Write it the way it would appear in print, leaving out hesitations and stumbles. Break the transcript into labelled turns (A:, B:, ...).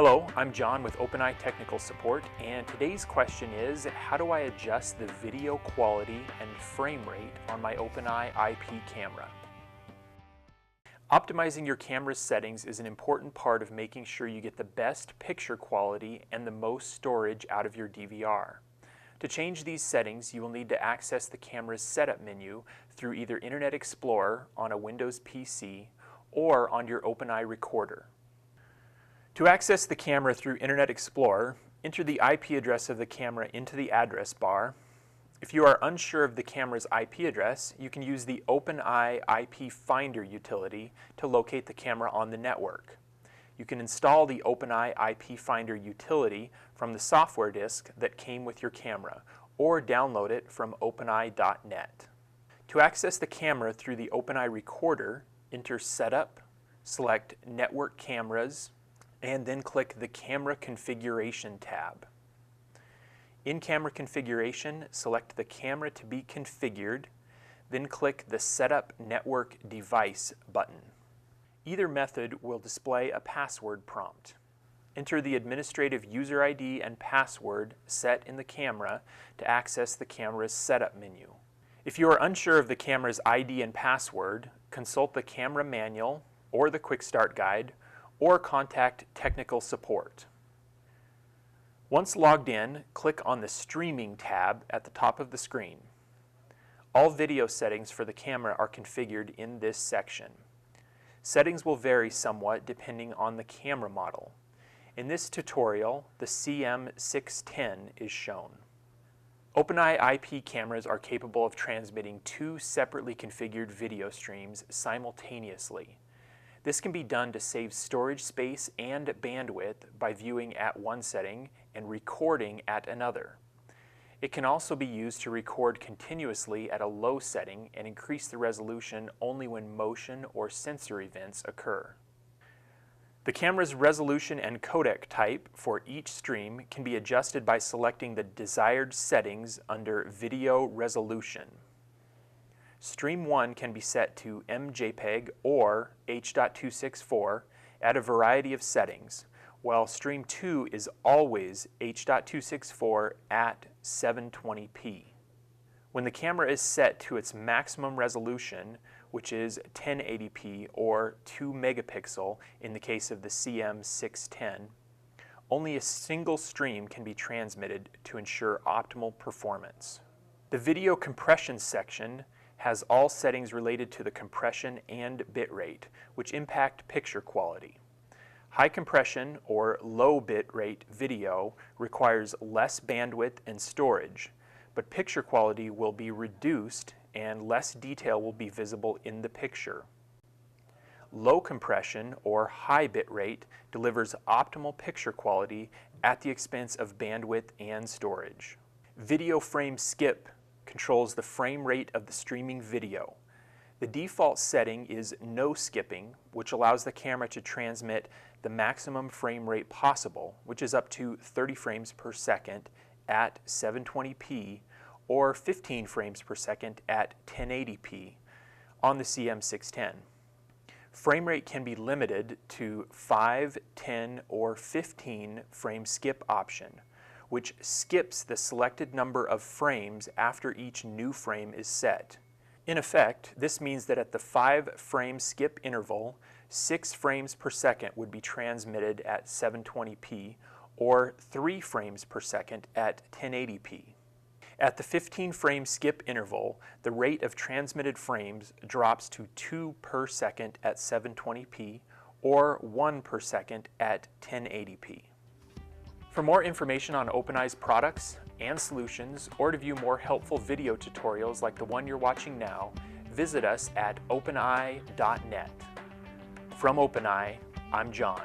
A: Hello, I'm John with OpenEye Technical Support, and today's question is, how do I adjust the video quality and frame rate on my OpenEye IP camera? Optimizing your camera's settings is an important part of making sure you get the best picture quality and the most storage out of your DVR. To change these settings, you will need to access the camera's setup menu through either Internet Explorer on a Windows PC or on your OpenEye recorder. To access the camera through Internet Explorer, enter the IP address of the camera into the address bar. If you are unsure of the camera's IP address, you can use the OpenEye IP Finder utility to locate the camera on the network. You can install the OpenEye IP Finder utility from the software disk that came with your camera, or download it from openeye.net. To access the camera through the OpenEye recorder, enter Setup, select Network Cameras, and then click the Camera Configuration tab. In Camera Configuration, select the camera to be configured, then click the Setup Network Device button. Either method will display a password prompt. Enter the administrative user ID and password set in the camera to access the camera's setup menu. If you are unsure of the camera's ID and password, consult the camera manual or the Quick Start Guide, or contact technical support. Once logged in, click on the Streaming tab at the top of the screen. All video settings for the camera are configured in this section. Settings will vary somewhat depending on the camera model. In this tutorial, the CM610 is shown. OpenEye IP cameras are capable of transmitting two separately configured video streams simultaneously. This can be done to save storage space and bandwidth by viewing at one setting and recording at another. It can also be used to record continuously at a low setting and increase the resolution only when motion or sensor events occur. The camera's resolution and codec type for each stream can be adjusted by selecting the desired settings under Video Resolution. Stream 1 can be set to MJPEG or H.264 at a variety of settings, while Stream 2 is always H.264 at 720p. When the camera is set to its maximum resolution, which is 1080p or 2 megapixel in the case of the CM610, only a single stream can be transmitted to ensure optimal performance. The video compression section has all settings related to the compression and bitrate, which impact picture quality. High compression or low bitrate video requires less bandwidth and storage, but picture quality will be reduced and less detail will be visible in the picture. Low compression or high bitrate delivers optimal picture quality at the expense of bandwidth and storage. Video frame skip controls the frame rate of the streaming video. The default setting is no skipping, which allows the camera to transmit the maximum frame rate possible, which is up to 30 frames per second at 720p or 15 frames per second at 1080p on the CM610. Frame rate can be limited to 5, 10, or 15 frame skip option, which skips the selected number of frames after each new frame is set. In effect, this means that at the 5-frame skip interval, 6 frames per second would be transmitted at 720p or 3 frames per second at 1080p. At the 15-frame skip interval, the rate of transmitted frames drops to 2 per second at 720p or 1 per second at 1080p. For more information on OpenEye's products and solutions, or to view more helpful video tutorials like the one you're watching now, visit us at openeye.net. From OpenEye, I'm John.